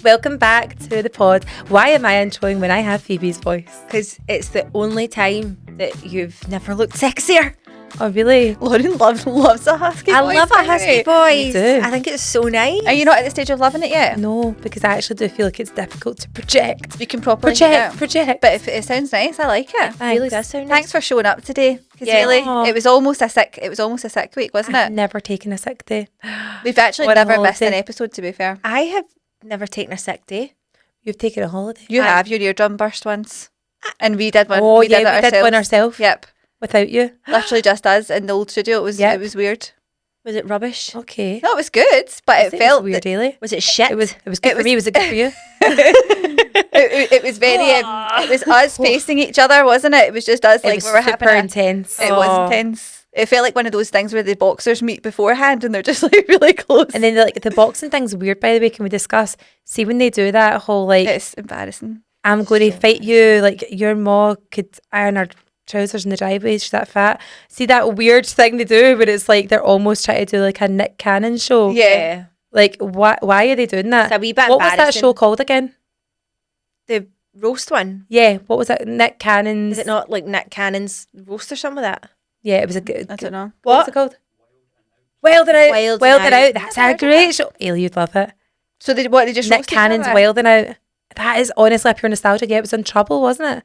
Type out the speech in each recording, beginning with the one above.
Welcome back to the pod. Why am I introing when I have Phoebe's voice? Because it's the only time that you've never looked sexier. Oh, really? Lauren loves a husky voice. I love a husky voice. do. I think it's so nice. Are you not at the stage of loving it yet? No, because I actually do feel like it's difficult to project. You can properly Project. But if it sounds nice, I like it. It really does sound nice. Thanks for showing up today. Because Yeah. really, Aw. it was almost a sick week, wasn't I've it? never taken a sick day. We've actually Or a never missed an holiday. episode, to be fair. I have never taken a sick day. You've taken a holiday. You have your eardrum burst once. And we did one. Oh, we did it we ourselves. did one ourselves. Yep. Without you. Literally just us in the old studio. It was Yep. it was weird. Was it rubbish? Okay. No, it was good, but it felt weird, really. Was it shit? It was good for me. Was it good for you? it was very it was us facing each other, wasn't it? It was just us, It like was we were super having intense. It was intense. It felt like one of those things where the boxers meet beforehand and they're just like really close. And then the boxing thing's weird, by the way. Can we discuss? See, when they do that whole like, It's embarrassing. I'm going to fight you, like your ma could iron her trousers in the driveway, she's that fat. See that weird thing they do where it's like they're almost trying to do like a Nick Cannon show. Yeah. Like why are they doing that? It's a wee bit What was that embarrassing. show called again? The roast one. Yeah, what was it? Nick Cannon's. Is it not like Nick Cannon's roast or something like that? Yeah, it was a good. I don't know. What's it called? Wilding Out. Wilding Wilding Out. Out. That's a great show. Ailey, you'd love it. So they just Nick roast each Cannon's other? Wilding Out. That is honestly a pure nostalgia. Yeah, it was on Trouble, wasn't it?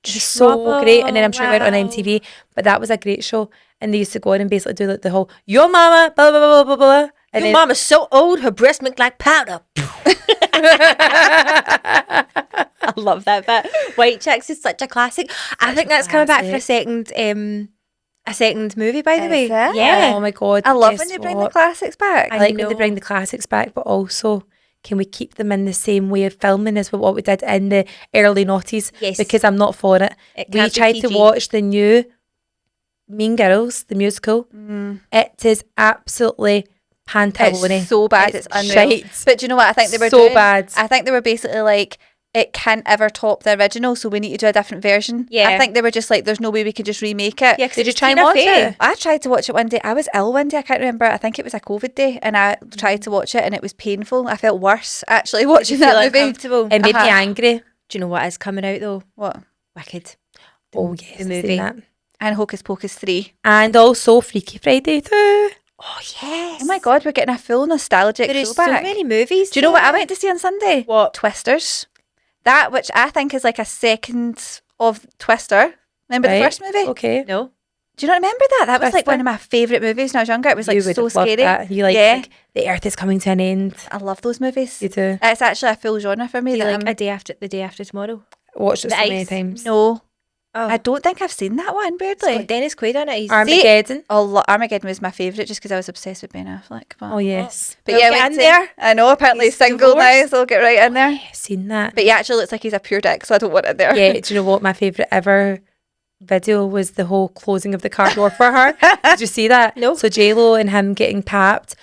Just so great. And then I'm sure it went on MTV, but that was a great show. And they used to go in and basically do like the whole "Your mama," blah blah blah blah blah. And Your then, mama's so old, her breasts make like powder. I love that bit. White Chicks is such a classic. I think that's coming back for a second movie, by the Is way. it? Yeah. Oh my god! I love guess when they bring what? the classics back. I like when know. they bring the classics back, but also can we keep them in the same way of filming as what we did in the early noughties? Yes. Because I'm not for it. It We can't be tried to PG. watch the new Mean Girls, the musical. It is absolutely pantalone. It's so bad. It's unreal. shite. But do you know what I think they were So doing? bad. I think they were basically like, it can't ever top the original, so we need to do a different version. Yeah. I think they were just like, there's no way we could just remake it. Yeah, 'cause Did you it's try and Tina watch Fey. it? I tried to watch it one day. I was ill one day. I can't remember. I think it was a COVID day, and I tried to watch it, and it was painful. I felt worse actually watching Feel that movie. uncomfortable. It made me Uh-huh. angry. Do you know what is coming out though? What? Wicked. Oh yes, the I've movie. seen that. And Hocus Pocus 3. And also Freaky Friday too. Oh yes. Oh my God, we're getting a full nostalgic There is so throwback. many movies. Do you know what I went to see on Sunday? What? Twisters. That, which I think is like a second of Twister. Remember the Right. first movie? Okay. No. Do you not remember that? That was like Twister? one of my favourite movies when I was younger. It was like You would so have loved scary. that. You like, Yeah. like the earth is coming to an end. I love those movies. You do. It's actually a full genre for me. Do you that like I'm- the day after tomorrow? Watched it The so many Ice? times. No, Oh, I don't think I've seen that one, it's weirdly. got Dennis Quaid on it. He's Armageddon. Armageddon was my favourite just because I was obsessed with Ben Affleck. But, Oh yes. but We'll yeah, get went in to- there. I know, apparently He's he's single now, divorced. so I'll get right in there. Yeah, seen that. But he actually looks like he's a pure dick, so I don't want it there. Yeah, do you know what my favourite ever video was? The whole closing of the car door for her. Did you see that? No. So J-Lo and him getting tapped,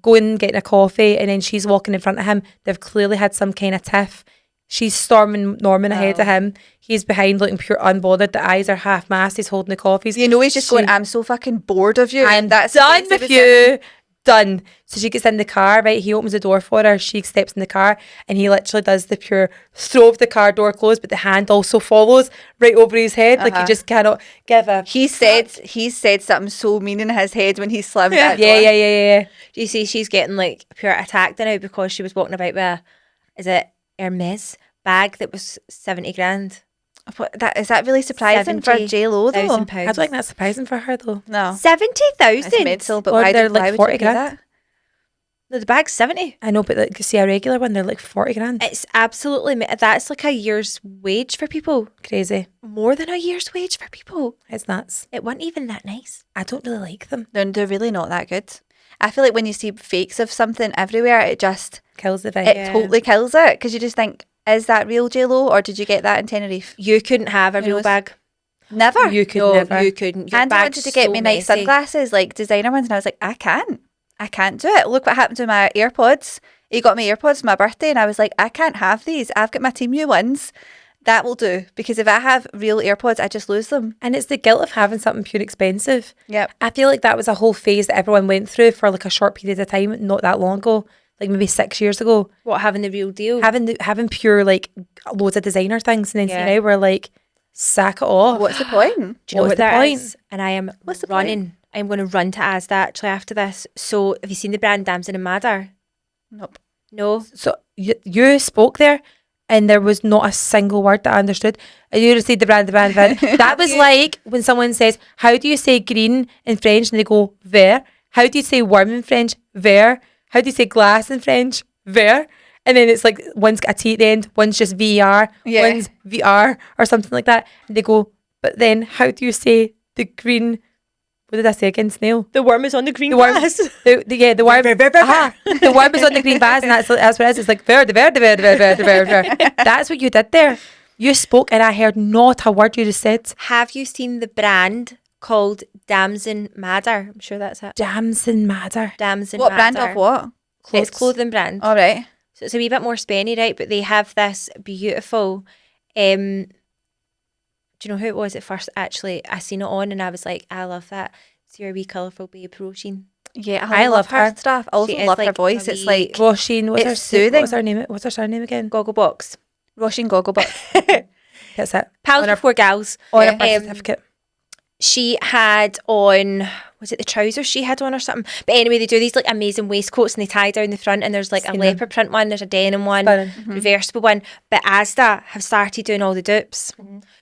going getting a coffee, and then she's walking in front of him. They've clearly had some kind of tiff. She's storming Norman ahead of him. He's behind looking pure unbothered. The eyes are half masked. He's holding the coffees. You know he's just She- going, I'm so fucking bored of you. I'm That's the done face he with was you. Done. So she gets in the car, right? He opens the door for her. She steps in the car, and he literally does the pure throw of the car door closed, but the hand also follows right over his head. Like he just cannot give a. He said something so mean in his head when he slammed Yeah, that door. yeah. Do you see she's getting like pure attacked now because she was walking about with a, is it Hermes bag that was 70 grand? Is that really surprising for J-Lo though? £70,000. I don't think that's surprising for her though. No. 70,000. It's mental, but Or why, they're like why would 40 you do grand. that? No, the bag's 70. I know, but like, see a regular one, they're like 40 grand. It's absolutely, that's like a year's wage for people. Crazy. More than a year's wage for people. It's nuts. It wasn't even that nice. I don't really like them. They're really not that good. I feel like when you see fakes of something everywhere, it Kills the vibe. it totally kills it because you just think, is that real J-Lo or did you get that in Tenerife? You couldn't have a Who real knows? bag. Never. You could No, never. you couldn't. Your And I wanted bag's to get so me nice messy. sunglasses, like designer ones, and I was like, I can't do it. Look what happened to my AirPods. He got me AirPods for my birthday, and I was like, I can't have these. I've got my Temu ones. That will do. Because if I have real AirPods, I just lose them. And it's the guilt of having something pure expensive. Yep. I feel like that was a whole phase that everyone went through for like a short period of time, not that long ago. like maybe 6 years ago. What, having the real deal? Having pure like loads of designer things, and then Yeah. see now we're like, sack it off. What's the point? Do you know What's what the that point? is? And I am What's the point? running. I'm going to run to Asda actually after this. So have you seen the brand Damson and Madder? Nope. No. So you spoke there, and there was not a single word that I understood. And you just said the brand. That was like when someone says, "How do you say green in French?" and they go "vert." How do you say worm in French? Vert. How do you say glass in French? Vert. And then it's like one's got a T at the end, one's just VER, Yeah. one's VR or something like that. And they go, but then how do you say the green? What did I say again? Snail. The worm is on the green The worm. glass. The worm. The worm is on the green vase, and that's what it is. It's like verde. That's what you did there. You spoke, and I heard not a word you just said. Have you seen the brand called Damson Madder? I'm sure that's it. Damson Madder. Damson What Madder. brand of what? It's clothing brand. All right. So it's a wee bit more spenny, right? But they have this beautiful. Do you know who it was at first? Actually, I seen it on and I was like, I love that. It's your wee colourful babe Roisin. Yeah, I love her stuff. I also She is love her like voice. a It's wee- like Roisin. It's soothing. What's her name? What's her surname again? Gogglebox. Russian Gogglebox. That's it. Pals On her- before gals. On Yeah. a birth certificate. She had on, was it the trousers she had on or something? But anyway, they do these like amazing waistcoats and they tie down the front, and there's like a Seen them. leopard print one, there's a denim one, Stunning. reversible one. But Asda have started doing all the dupes.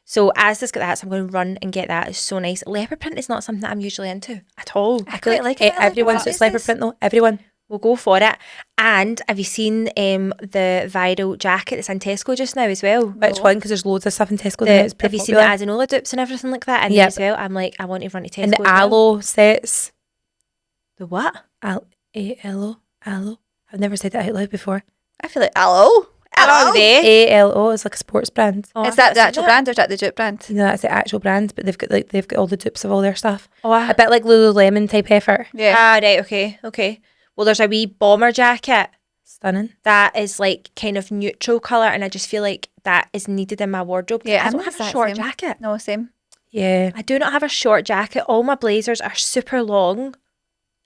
So Asda's got that, so I'm going to run and get that. It's so nice. Leopard print is not something that I'm usually into at all. I quite like Eh, it. I like everyone's the just leopard pieces. print though. Everyone. We'll go for it. And have you seen the viral jacket that's in Tesco just now as well? Which one? Because there's loads of stuff in Tesco. now. It's Have you seen the Adenola dupes and everything like that in there Yep. as well? I'm like, I want to run to Tesco And the as well. aloe sets. The what? Aloe. I've never said that out loud before. I feel like hello. Hello there. ALO is like a sports brand. Oh, Is I've that not the seen actual brand or is that the dupe brand? You know, that's the actual brand, but they've got all the dupes of all their stuff. Oh, A bit like Lululemon type effort. Yeah. Ah, right, okay. Well, there's a wee bomber jacket Stunning. that is like kind of neutral colour, and I just feel like that is needed in my wardrobe. Yeah, I I'm don't the have a exact short same. jacket. No, same. Yeah. I do not have a short jacket. All my blazers are super long,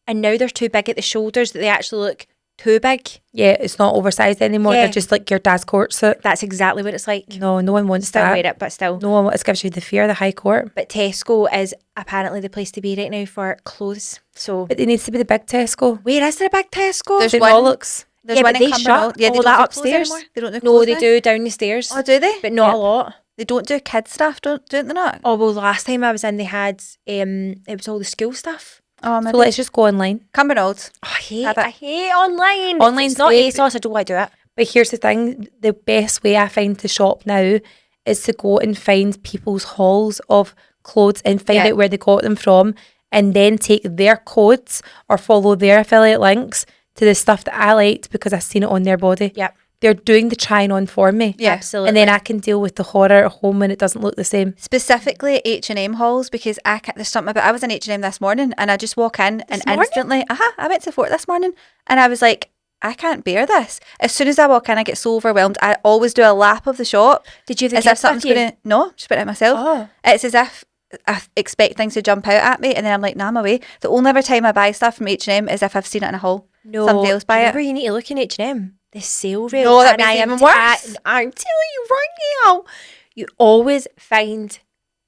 and now they're too big at the shoulders that they actually look too big. Yeah, it's not oversized anymore. Yeah. They're just like your dad's court suit. That's exactly what it's like. No one wants Still that. wear it, but still. No one. It gives you the fear of the high court. But Tesco is apparently the place to be right now for clothes. So But it needs to be the big Tesco. where is there a big Tesco? There's St. one- Bollocks. There's Yeah, one but in they Cumbernauld. shut Yeah, they all don't that do clothes upstairs. anymore. They don't do No, clothes they now. do down the stairs. Oh, do they? But not a Yep. lot. They don't do kid stuff, don't they not? Oh, well, last time I was in, they had, it was all the school stuff. Oh, So maybe. let's just go online. Cumbernauld. Oh, Have it. I hate online. Online's It's not great, ASOS, I don't want to do it. But here's the thing, the best way I find to shop now is to go and find people's hauls of clothes and find Yeah. out where they got them from, and then take their codes or follow their affiliate links to the stuff that I liked because I've seen it on their body. Yep. They're doing the trying on for me. Yeah. Absolutely. And then I can deal with the horror at home when it doesn't look the same. Specifically H&M hauls, because there's something about, I was in H&M this morning and I just walk in and morning? instantly, I went to Fort this morning and I was like, I can't bear this. As soon as I walk in, I get so overwhelmed. I always do a lap of the shop. Did you have the As if kids with something's you? going to, no, just put it myself. Oh. It's as if I expect things to jump out at me and then I'm like, nah, I'm away. The only other time I buy stuff from H&M is if I've seen it in a haul. No. Somebody else buy it. Remember, you need to look in H&M. The sale reel. No, that And makes I it am even worse. I'm telling you right now, you always find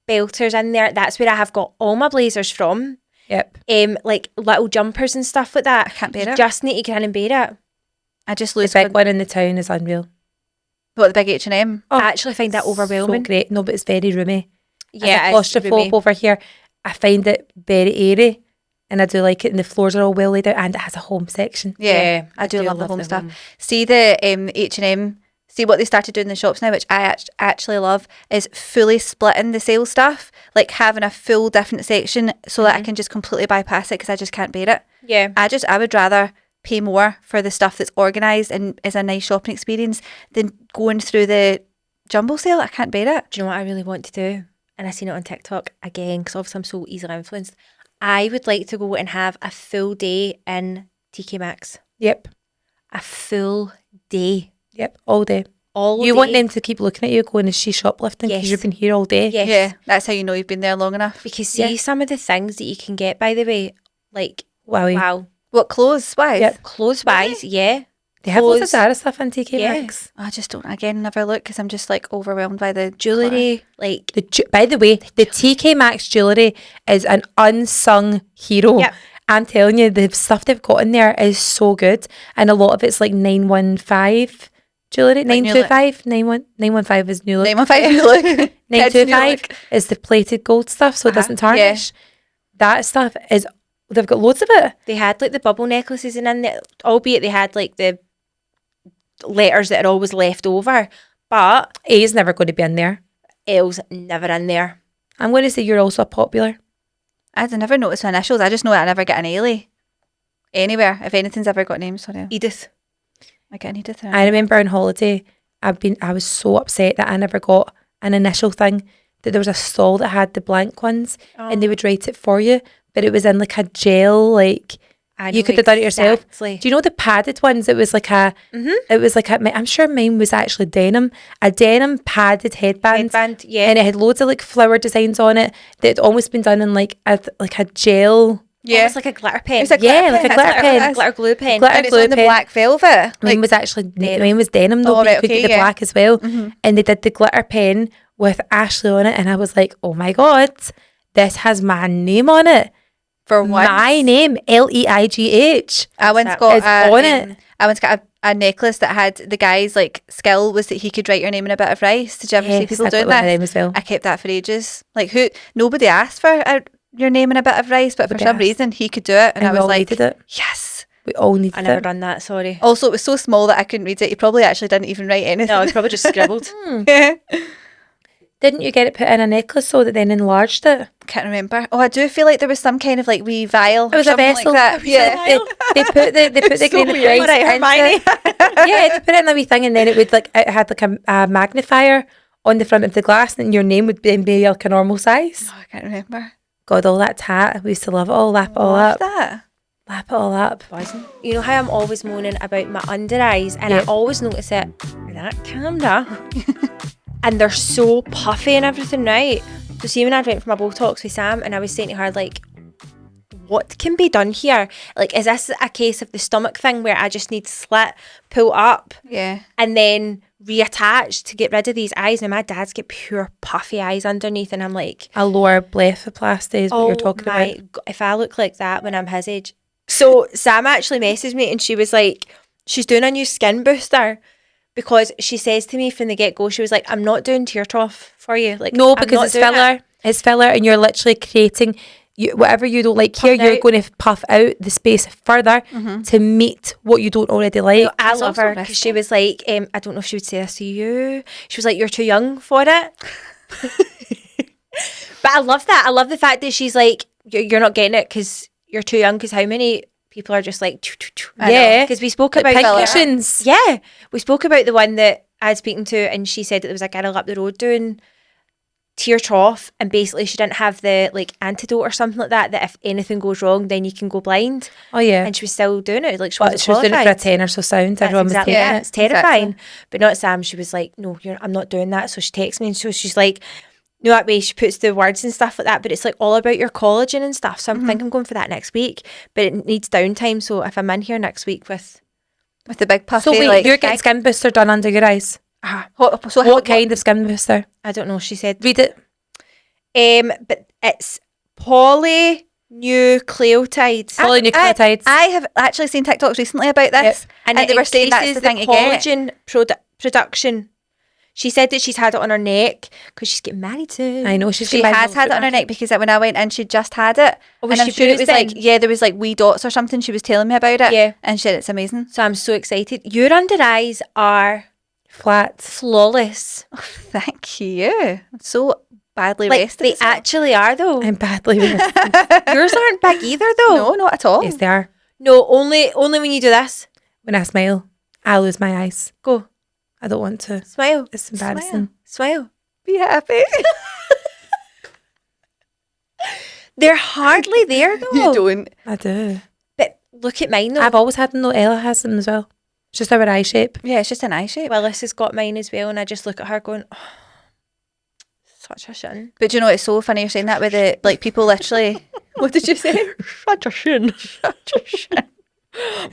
belters in there. That's where I have got all my blazers from. Yep. Like little jumpers and stuff like that. I can't bear You it. just need to get in and bear it. I just The lose big one in the town is unreal. What, the big H&M? Oh, I actually find that overwhelming. So great. No, but it's very roomy. Yeah, As a it's roomy. claustrophobe over here, I find it very airy, and I do like it. And the floors are all well laid out, and it has a home section. Yeah, I do love the home stuff. See the H&M, see what they started doing in the shops now, which I actually love, is fully splitting the sale stuff, like having a full different section so that I can just completely bypass it because I just can't bear it. Yeah. I would rather pay more for the stuff that's organised and is a nice shopping experience than going through the jumbo sale. I can't bear it. Do you know what I really want to do? And I seen it on TikTok again, because obviously I'm so easily influenced. I would like to go and have a full day in TK Maxx. Yep. A full day. Yep. All day. All You day. want them to keep looking at you going, is she shoplifting? Because Yes. you've been here all day. Yes. Yeah, that's how you know you've been there long enough. Because see some of the things that you can get, by the way, like, Wowie. wow. What, clothes wise? Yep. Clothes wise, yeah. They have loads of clothes. Zara stuff in TK Yeah. Maxx. I just don't, again, never look because I'm just like overwhelmed by the Jewellery, like By the way, the TK Maxx jewellery is an unsung hero. Yep. I'm telling you, the stuff they've got in there is so good. And a lot of it's like 915 jewellery. Like New 925? 915 is new look. 915 new look. Kids' new 925 look. is the plated gold stuff, so it doesn't tarnish. That stuff is, they've got loads of it. they had like the bubble necklaces and in there, albeit they had like the letters that are always left over, but A's never going to be in there. L's never in there. I'm going to say you're also popular. I'd never noticed my initials. I just know I never get an Ailey anywhere. If anything's ever got names, sorry. Edith. I get an Edith. I remember on holiday, I was so upset that I never got an initial thing, that there was a stall that had the blank ones and they would write it for you, but it was in like a gel, like I you know could have done it yourself. exactly. Do you know the padded ones? It was like it was like I'm sure mine was actually denim, a denim padded headband. Yeah. And it had loads of like flower designs on it that had almost been done in like a gel. Yeah. Almost like a glitter pen. It's a Yeah, glitter like a pen. glitter That's pen. what it is. glitter glue pen. Glitter And it's glue on the pen. black velvet. Mine was actually mine was denim though, Oh, but you right, could okay, get the yeah. black as well. And they did the glitter pen with Ashley on it, and I was like, oh my god, this has my name on it. For once. My name, Leigh. I once That got is on it. I once got a necklace that had the guy's like skill was that he could write your name in a bit of rice. Did you ever see Yes, people I doing got my name this? as well. I kept that for ages. Like nobody asked for your name in a bit of rice, but for Nobody some asked. reason he could do it, and I we was all like, needed it. yes. We all needed I never it. done that, sorry. Also, it was so small that I couldn't read it. He probably actually didn't even write anything. No, I probably just scribbled. Yeah. Didn't you get it put in a necklace so that then enlarged it? Can't remember. Oh, I do feel like there was some kind of like wee vial. It was or a something vessel. Like that. Yeah. They put the grain of rice Alright, Hermione. yeah, they put it in a wee thing, and then it had like a magnifier on the front of the glass, and your name would then be like a normal size. Oh, I can't remember. God, all that tat. We used to love it all, lap it all Love up. that. Lap it all up. You know how I'm always moaning about my under eyes, and I Yeah. always notice it in that camera. And they're so puffy and everything, right? So see, when I went for my Botox with Sam, and I was saying to her, like, what can be done here? Like, is this a case of the stomach thing where I just need slit, pull up, Yeah. and then reattach to get rid of these eyes? Now, my dad's got pure puffy eyes underneath, and I'm like, A lower blepharoplasty is what you're talking about. If I look like that when I'm his age. So Sam actually messaged me, and she was like, she's doing a new skin booster, because she says to me from the get-go, she was like, I'm not doing tear trough for you. Like, No, I'm because not it's doing filler. it. It's filler, and you're literally creating whatever you don't like here. Puff You're out. going to puff out the space further to meet what you don't already like. No, I It's love also her because she was like, I don't know if she would say this to you. She was like, you're too young for it. But I love that. I love the fact that she's like, you're not getting it because you're too young. Because how many people are just like, I Yeah. because we spoke Like about pink filler. cushions. Yeah, we spoke about the one that I was speaking to, and she said that there was a girl up the road doing tear trough, and basically she didn't have the like antidote or something like that, that if anything goes wrong then you can go blind, Oh yeah. and she was still doing it. Like, she But wasn't she was doing it for a qualified. tenner so sound. That's Everyone was exactly taking it. it. It's terrifying. Exactly. But not Sam. She was like, no, I'm not doing that. So she texts me, and so she's like, no, that way she puts the words and stuff like that, but it's like all about your collagen and stuff. So I think I'm going for that next week, but it needs downtime. So if I'm in here next week with With the big puffy. So wait, like, you're getting skin booster done under your eyes. What kind of skin booster? I don't know, she said, Read it. but it's polynucleotides. Polynucleotides. I have actually seen TikToks recently about this, and they were saying that's the thing to get. collagen production. She said that she's had it on her neck because she's getting married soon. I know she's She getting has had it on her neck because when I went in, she just had it. Oh, was and I'm she sure it was bruised like, yeah, there was like wee dots or something. She was telling me about it. Yeah. And she said it's amazing. So I'm so excited. Your under eyes are flat. flawless. Thank you. I'm so badly Like, rested. they as well. actually are, though. I'm badly rested. Yours aren't big either, though. No, not at all. Yes, they are. No, only when you do this. When I smile, I lose my eyes. Go. I don't want to. Smile. It's embarrassing. Smile. Be happy. They're hardly there, though. You don't. I do. But look at mine, though. I've always had them though. Ella has them as well. It's just our eye shape. Yeah, it's just an eye shape. Willis has got mine as well, and I just look at her going, oh, such a shin. But do you know, it's so funny you're saying that with the, like, people literally. What did you say? Such a shin. Such a shit.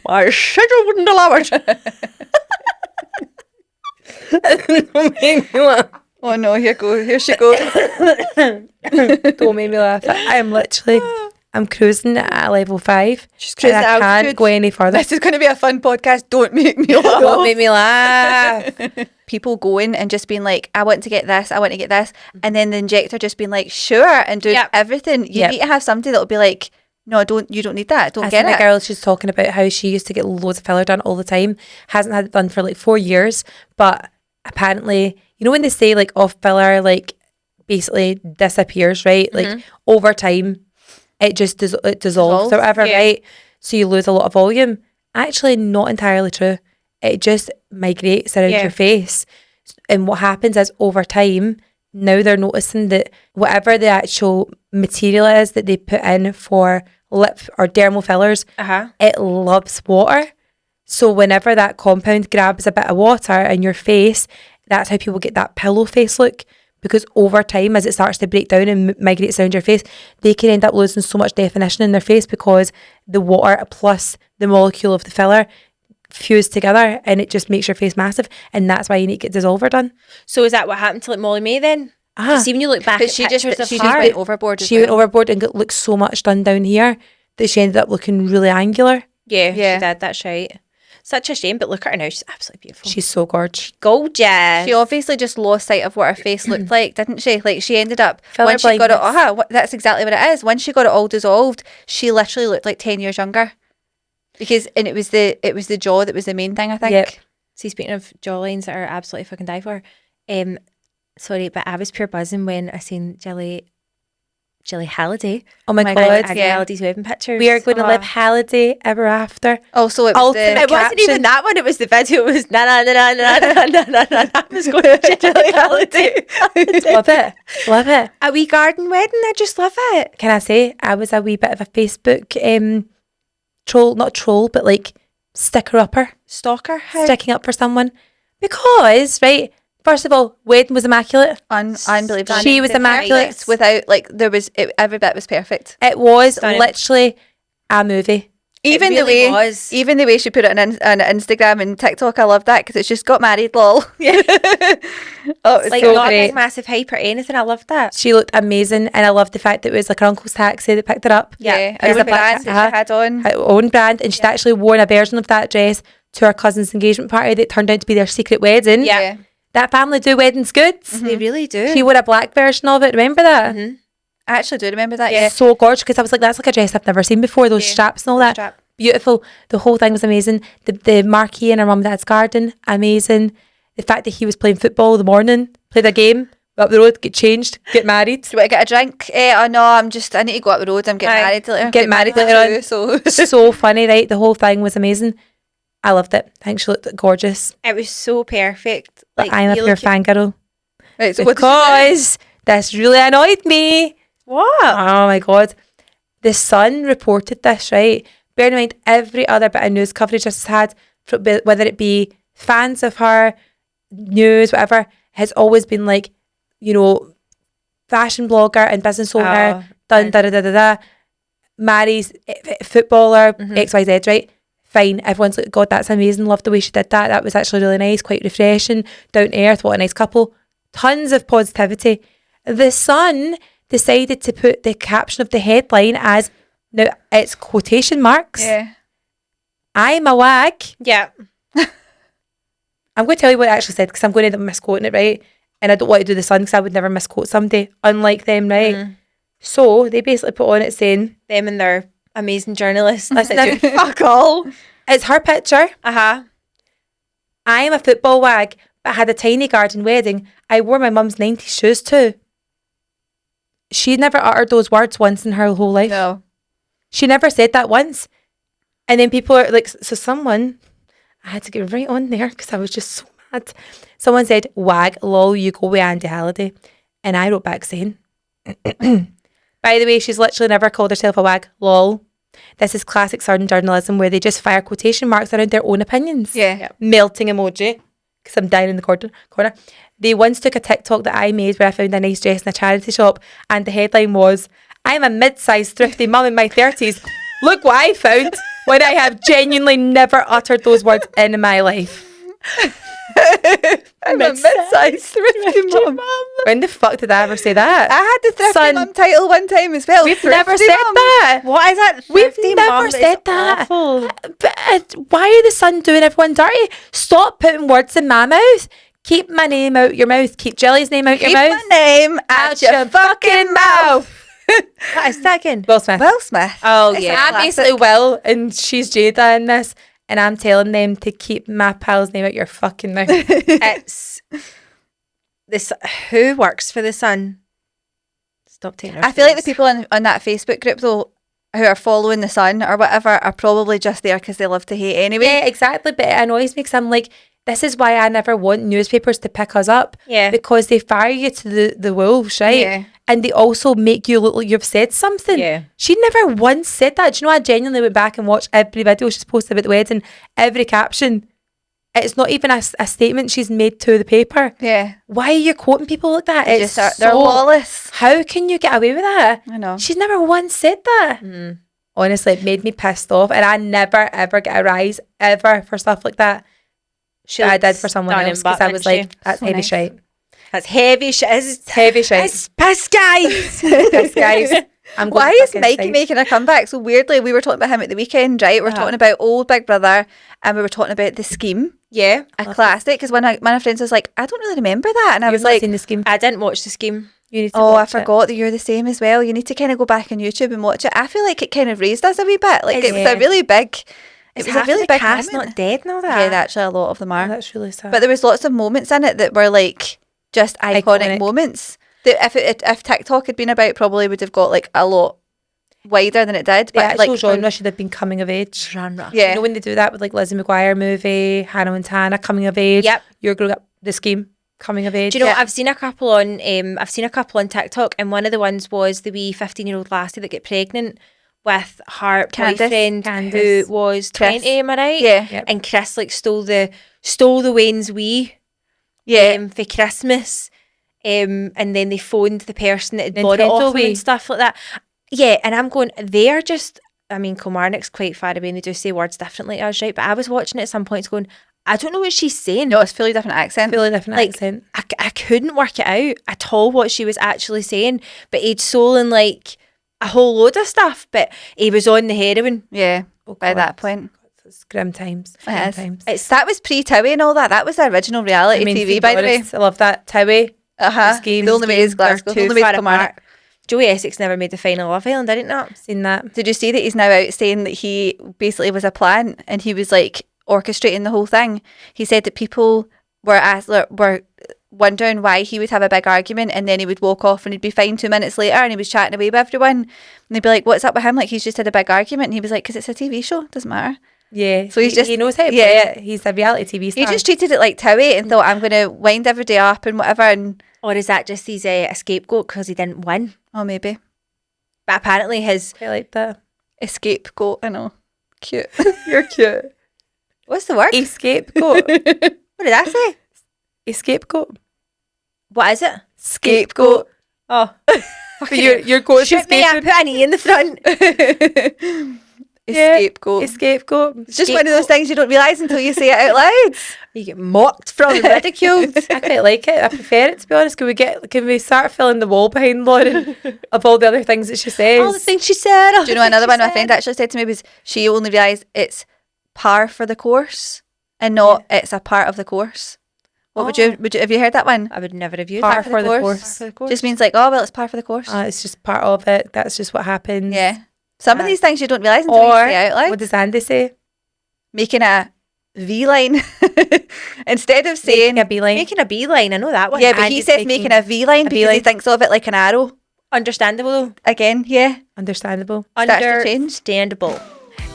My schedule wouldn't allow it. Don't make me laugh. Oh no, here she goes. Don't make me laugh. I am literally, I'm cruising at level 5. She's And cruising I at can't altitude. go any further. This is going to be a fun podcast. Don't make me laugh. Don't make me laugh. People going and just being like, I want to get this, I want to get this. And then the injector just being like, sure, and doing everything. You need to have somebody that'll be like, no, you don't need that. Don't I get seen it. a girl, she's talking about how she used to get loads of filler done all the time. Hasn't had it done for like 4 years. But apparently, you know when they say like off filler, like basically disappears, right? Like over time, it just it dissolves or whatever, right? So you lose a lot of volume. Actually, not entirely true. It just migrates around your face. And what happens is over time, now they're noticing that whatever the actual material is that they put in for lip or dermal fillers, it loves water. So whenever that compound grabs a bit of water in your face, that's how people get that pillow face look. Because over time, as it starts to break down and migrates around your face, they can end up losing so much definition in their face because the water plus the molecule of the filler fuse together and it just makes your face massive. And that's why you need to get dissolver done. So is that what happened to like Molly May then? See, when you look back But at she just pictures of she her, just went overboard. She went overboard and got so much done down here that she ended up looking really angular. yeah, she did. That's right. Such a shame, but look at her now. She's absolutely beautiful. She's so gorgeous. Gorgeous. She obviously just lost sight of what her face looked like, didn't she? Like she ended up Filler when she got it. blindness. That's exactly what it is. When she got it all dissolved, she literally looked like 10 years younger. Because it was the jaw that was the main thing, I think. Yep. See, speaking of jawlines that are absolutely fucking die for, sorry, but I was pure buzzing when I seen Jilly Halliday. Oh my my God. God. Aggie Yeah. Halliday's wedding pictures. We are going to live Halliday ever after. Also, it was Ultimate the It wasn't even caption. that one. It was the video. It was na na na na na na na na na. I was going to Jilly Halliday. Love it. Love it. A wee garden wedding. I just love it. Can I say, I was a wee bit of a Facebook troll, not troll, but like sticker upper, Stalker. sticking up for someone. Because, right, first of all, wedding was immaculate. unbelievable. She was immaculate. Without every bit was perfect. It was Stunning. literally a movie. Even It really the way, was. even the way she put it on Instagram and TikTok, I love that because it's just got married, lol. Yeah. Oh, it's Like so not a great. big massive hype or anything. I love that. She looked amazing, and I loved the fact that it was like her uncle's taxi that picked her up. yeah. It And was the a black brand that she had on. her own brand, and she'd actually worn a version of that dress to her cousin's engagement party that turned out to be their secret wedding. Yeah. That family do weddings good. They really do. She wore a black version of it. Remember that? I actually do remember that. Yeah. So gorgeous, because I was like, that's like a dress I've never seen before. Those straps and all that. Strap. Beautiful. The whole thing was amazing. The marquee in her mum and dad's garden, amazing. The fact that he was playing football in the morning, played a game, up the road, get changed, get married. Do you want to get a drink? Oh no, I need to go up the road. I'm getting Aye. married later. Get married later on. So So funny, right? The whole thing was amazing. I loved it. I think she looked gorgeous. It was so perfect. Like, I'm a you pure look at- fangirl. right, so what did she say? Because this really annoyed me. What? Oh my God. The Sun reported this, right? Bear in mind, every other bit of news coverage this has had, whether it be fans of her, news, whatever, has always been like, you know, fashion blogger and business owner, done da da da da da, marries footballer, XYZ, right? Fine. Everyone's like, God, that's amazing. Love the way she did that. That was actually really nice, quite refreshing, down to earth. What a nice couple. Tons of positivity. The Sun decided to put the caption of the headline as, now it's quotation marks, Yeah. I'm a wag. Yeah. I'm going to tell you what it actually said because I'm going to end up misquoting it, right? And I don't want to do the Sun because I would never misquote somebody, unlike them, right? So they basically put on it saying, Them and their amazing journalists. Listen, that do fuck all. it's her picture. Uh-huh. I am a football wag, but I had a tiny garden wedding. I wore my mum's 90s shoes too. She never uttered those words once in her whole life. No. She never said that once. And then people are like, so someone, I had to get right on there because I was just so mad. Someone said, wag, lol, you go with Andy Halliday. And I wrote back saying, by the way, she's literally never called herself a wag, lol. This is classic Southern journalism where they just fire quotation marks around their own opinions. Yeah. Melting emoji because I'm dying in the corner. They once took a TikTok that I made where I found a nice dress in a charity shop and the headline was, I'm a mid-sized thrifty mum in my 30s. Look what I found. when I have genuinely never uttered those words in my life. I'm a mid-sized thrifty mum. When the fuck did I ever say that? I had the thrifty Son, mum title one time as well. We've Thrifty never said mum. that. What is that? We've Thrifty never mum? said It's that. awful. But why are the son doing everyone dirty? Stop putting words in my mouth. Keep my name out your mouth. Keep Jelly's name out your Keep mouth. my name out your fucking mouth. What is that again? Will Smith. Will Smith. Oh, It's yeah. a I'm classic. basically Will, and she's Jada in this, and I'm telling them to keep my pal's name out your fucking mouth. It's this. Who works for the Sun? Stop taking. I feel like the people on that Facebook group though who are following the Sun or whatever are probably just there because they love to hate anyway. Yeah, exactly. But it annoys me because I'm like, this is why I never want newspapers to pick us up. Yeah. Because they fire you to the wolves, right? Yeah. And they also make you look like you've said something. Yeah. She never once said that. Do you know, I genuinely went back and watched every video she's posted about the wedding, every caption. It's not even a statement she's made to the paper. Yeah. Why are you quoting people like that? They It's just are, they're so- lawless. How can you get away with that? I know. She's never once said that. Honestly, it made me pissed off. And I never, ever get a rise, ever, for stuff like that. I did for someone else because I was like, that's So heavy nice. shite. That's heavy shit. It's Heavy shite. It's piss, guys. This guys. I'm going Why to is fucking Mikey side. making a comeback? So weirdly, we were talking about him at the weekend, right? We're talking about old Big Brother and we were talking about The Scheme, Yeah. a classic. Because one of my friends was like, I don't really remember that. And I You've was not like, seen The Scheme. I didn't watch The Scheme. You need to oh, I watch it. forgot that you're the same as well. You need to kind of go back on YouTube and watch it. I feel like it kind of raised us a wee bit. Like it was a really big, it was a really big cast moment. not dead and all Yeah, that. actually a lot of them Oh, are. that's really sad. But there was lots of moments in it that were like just iconic. Iconic. moments that if TikTok had been about, probably would have got like a lot wider than it did. the But actual like genre should have been coming of age. Genre. yeah, You know when they do that with like Lizzie McGuire movie, Hannah Montana, coming of age. Yep. You're growing up, The Scheme, coming of age. Do you know Yeah. I've seen a couple on TikTok, and one of the ones was the wee 15-year-old lassie that got pregnant with her Candace. boyfriend Candace. who was Chris. 20, am I right? yeah, Yep. And Chris like stole the Wayne's Wii yeah. for Christmas. And then they phoned the person that had bought it Nintendo off them Wii. and stuff like that. Yeah, and I'm going, they're just, I mean, Kilmarnock's quite far away and they do say words differently to us, right? But I was watching it at some points going, I don't know what she's saying. No, it's fully different accent. Really different Like, accent. I couldn't work it out at all what she was actually saying. But he'd stolen like a whole load of stuff, but he was on the heroin. Yeah, Oh, by God. that point. It's grim times. It Grim is. times. That was pre-Towie and all that. That was the original reality I mean, TV, to be by the way. honest, I love that. Towie. The Scheme. The only way is Glasgow. The Too only way is far Kilmarnock. apart. Joey Essex never made the final Love Island, didn't it? Seen that. Did you see that he's now out saying that he basically was a plant and he was like orchestrating the whole thing? He said that people were wondering why he would have a big argument and then he would walk off and he'd be fine 2 minutes later and he was chatting away with everyone and they'd be like, what's up with him? Like he's just had a big argument and he was like, because it's a TV show, doesn't matter. Yeah. So he's he knows how to play it. He's a reality TV He star. just treated it like Towie and thought, I'm going to wind every day up and whatever, and Or is that just he's a scapegoat because he didn't win? oh, maybe But apparently his, I like that. scapegoat. I know, cute. You're cute. What's the word? A scapegoat. what did I say? A scapegoat. What is it? Scapegoat. Oh, So your goat's shoot me, I escaping. put an E in the front. Yeah. Scapegoat. A scapegoat. It's just one of those things you don't realise until you say it out loud. You get mocked from and ridiculed. I quite like it. I prefer it, to be honest. Can we start filling the wall behind Lauren of all the other things that she says? All the things she said. Do you know another one my friend actually said to me was she only realised it's par for the course and not it's a part of the course. What would you have you heard that one? I would never have used Par that. for the course. Par for the course. Just means like, oh well, it's par for the course. It's just part of it. That's just what happens. Yeah. Some of these things you don't realise until Or you say it out loud. what does Andy say? Making a V line instead of saying Making a beeline. Making a beeline, I know that one. yeah, but he Andy's says making making a V line a because he V-line. thinks of it like an arrow. Understandable though. Again, yeah. Understandable. Starts to change. Understandable.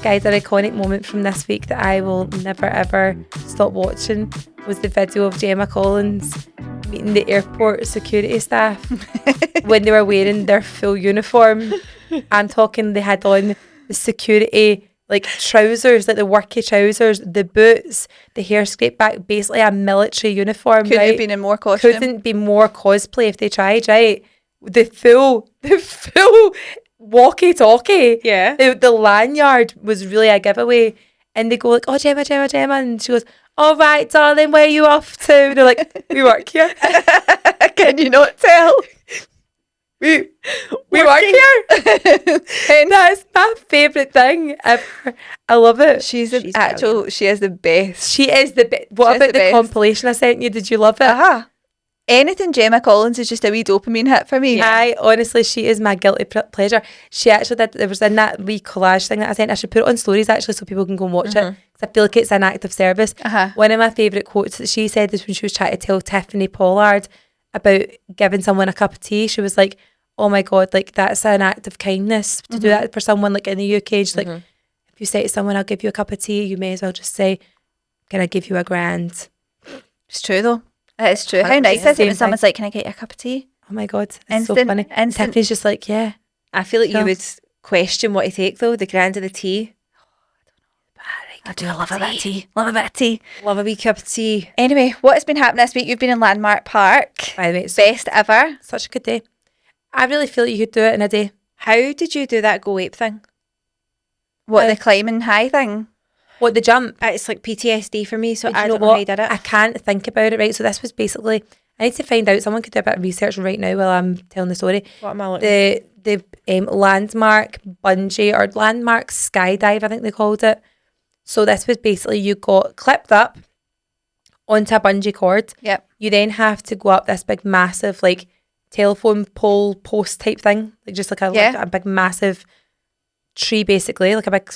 Guys, an iconic moment from this week that I will never ever stop watching was the video of Gemma Collins meeting the airport security staff when they were wearing their full uniform. I'm talking, they had on the security like trousers, like the worky trousers, the boots, the hair scraped back, basically a military uniform. Couldn't right? have been in more costume. Couldn't be more cosplay if they tried, right? The full walkie-talkie. Yeah. The lanyard was really a giveaway. And they go like, oh, Gemma. And she goes, all right, darling, where are you off to? And they're like, we work here. Can you not tell? We work here. That's my favourite thing ever. I love it. She's She's she is the best. She is the best. What She is about the the best. compilation I sent you? Did you love it? Anything Gemma Collins is just a wee dopamine hit for me. I honestly, she is my guilty pleasure. She actually did. There was in that wee collage thing that I sent. I should put it on stories actually, so people can go and watch it. Because I feel like it's an act of service. One of my favourite quotes that she said is when she was trying to tell Tiffany Pollard about giving someone a cup of tea. She was like, "Oh my God, like that's an act of kindness to do that for someone like in the UK." She's like, if you say to someone, "I'll give you a cup of tea," you may as well just say, "Can I give you £1,000?" It's true though. It's true. How 100% nice is it same when someone's like, "Can I get you a cup of tea?" Oh my God, it's Instant- so funny. instant- Tiffany's just like, yeah. I feel like Cool. you would question what to take though. The grand of the tea. I do love a bit of tea. Love a bit of tea. Love a wee cup of tea. Anyway, what has been happening this week? You've been in Landmark Park. By the way, it's Best ever. such a good day. I really feel like you could do it in a day. How did you do that go ape thing? What, the climbing high thing? What, the jump? It's like PTSD for me, so But I you know don't know what? how you did it. I can't think about it, right? So this was basically, I need to find out, someone could do a bit of research right now while I'm telling the story. What am I looking? The landmark bungee or landmark skydive, I think they called it. So this was basically you got clipped up onto a bungee cord. Yep. You then have to go up this big massive like telephone pole post type thing, like just like a big massive tree basically, like a big,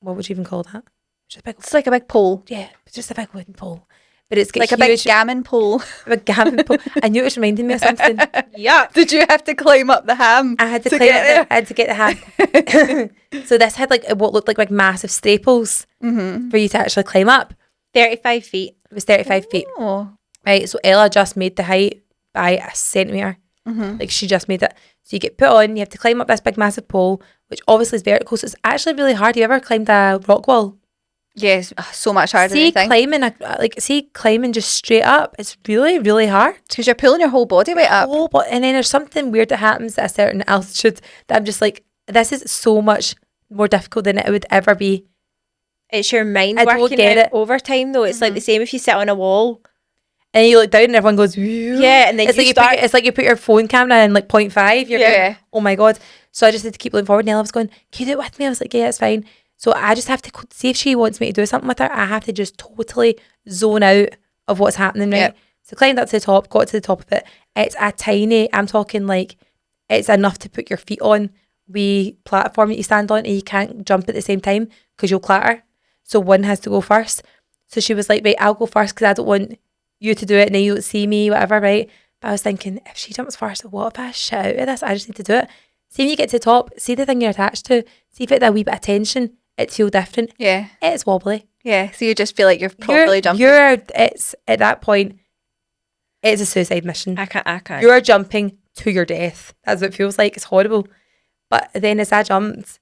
what would you even call that? Just a big, It's like a big pole. yeah, it's just a big wooden pole. But it's got Like a big huge, gammon pole. a big gammon pole. I knew it was reminding me of something. Yeah. Did you have to climb up the ham? I had to To climb get there? up I had to get the hand. So this had like what looked like massive staples for you to actually climb up. 35 feet. It was 35 feet. Oh. Right, so Ella just made the height by a centimetre. Like she just made it. So you get put on, you have to climb up this big massive pole, which obviously is vertical, so it's actually really hard. You ever climbed a rock wall? Yes, so much harder than you think. Climbing just straight up, it's really, really hard. Because you're pulling your whole body weight up. Oh, but and then there's something weird that happens at a certain altitude that I'm just like, this is so much more difficult than it would ever be. It's your mind I don't working get out it. over time though. It's like the same if you sit on a wall. And you look down and everyone goes, "Whew." Yeah, and then it's you like start- it's like you put your phone camera in like 0.5. You're Yeah. going, oh my God. So I just had to keep looking forward. And Ella was going, can you do it with me? I was like, yeah, it's fine. So I just have to see if she wants me to do something with her. I have to just totally zone out of what's happening, right? Yep. So climbed up to the top, got to the top of it. It's a tiny, I'm talking like, it's enough to put your feet on, wee platform that you stand on, and you can't jump at the same time because you'll clatter. So one has to go first. So she was like, right, I'll go first because I don't want you to do it and then you don't see me, whatever, right? But I was thinking, if she jumps first, what if I shit out of this? I just need to do it. See when you get to the top, see the thing you're attached to, see if it had a wee bit of tension, it feels different. Yeah. It's wobbly. Yeah. So you just feel like you're properly jumping. It's at that point, it's a suicide mission. I can't. You're jumping to your death. That's what it feels like. It's horrible. But then as I jumped,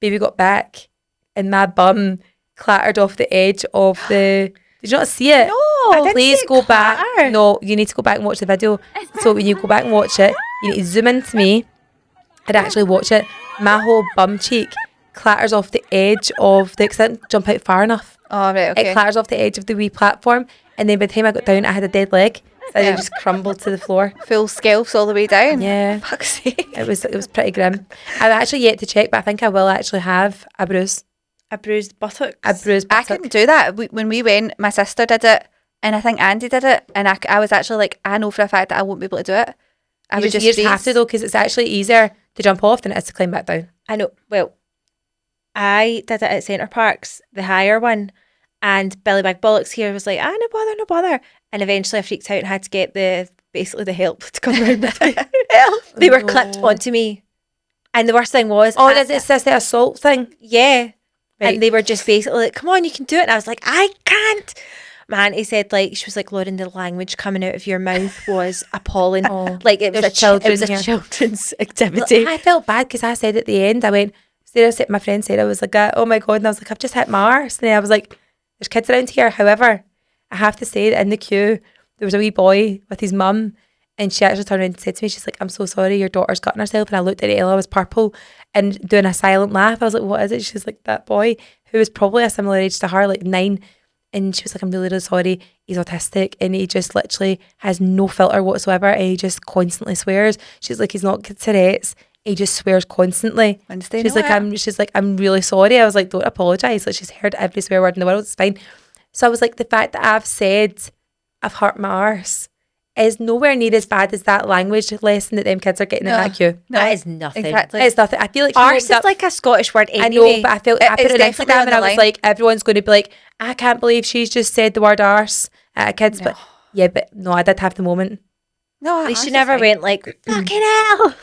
baby got back and my bum clattered off the edge of the... Did you not see it? No, I didn't Please see it go back. clatter. No, you need to go back and watch the video. So when you go back and watch it, you need to zoom into me and actually watch it. My whole bum cheek clatters off the edge of the... Because I didn't jump out far enough. Oh, right, okay. It clatters off the edge of the wee platform. And then by the time I got down, I had a dead leg. So I just crumbled to the floor. Full scalps all the way down. Yeah. Fuck's sake. It was pretty grim. I've actually yet to check, but I think I will actually have a bruise. A bruised buttocks. A bruised I buttock. couldn't do that. When we went, my sister did it, and I think Andy did it, and I was actually like, I know for a fact that I won't be able to do it. I You would just have to freeze. though, because it's actually easier to jump off than it is to climb back down. I know. Well, I did it at Centre Parks, the higher one, and Billy Big Bollocks here was like, no bother. And eventually I freaked out and had to get basically the help to come around with me. They were clipped onto me. And the worst thing was... Oh, it's this the assault thing? Yeah. Right. And they were just basically like, come on, you can do it. And I was like, I can't. My auntie said, like, she was like, Lauren, the language coming out of your mouth was appalling. Oh, like, it was there's a children here. children's Look, activity. I felt bad because I said at the end, I went, my friend said, I was like, oh my God. And I was like, I've just hit my arse. And then I was like, there's kids around here. However, I have to say that in the queue, there was a wee boy with his mum And she actually turned around and said to me, she's like, I'm so sorry, your daughter's cutting herself. And I looked at Ella, I was purple and doing a silent laugh. I was like, what is it? She's like, that boy who was probably a similar age to her, like 9. And she was like, I'm really, really sorry. He's autistic and he just literally has no filter whatsoever. And he just constantly swears. She's like, he's not Tourette's. He just swears constantly. She's like, I'm really sorry. I was like, don't apologise. Like, she's heard every swear word in the world. It's fine. So I was like, the fact that I've said I've hurt my arse is nowhere near as bad as that language lesson that them kids are getting at IQ. No, that is nothing. Exactly. It's nothing. I feel like arse is like a Scottish word anyway. I know, but I put it on Instagram and I was line. like, everyone's going to be like, I can't believe she's just said the word arse at a kids. No. But yeah, but no, I did have the moment. No, At least you never went like, fucking hell.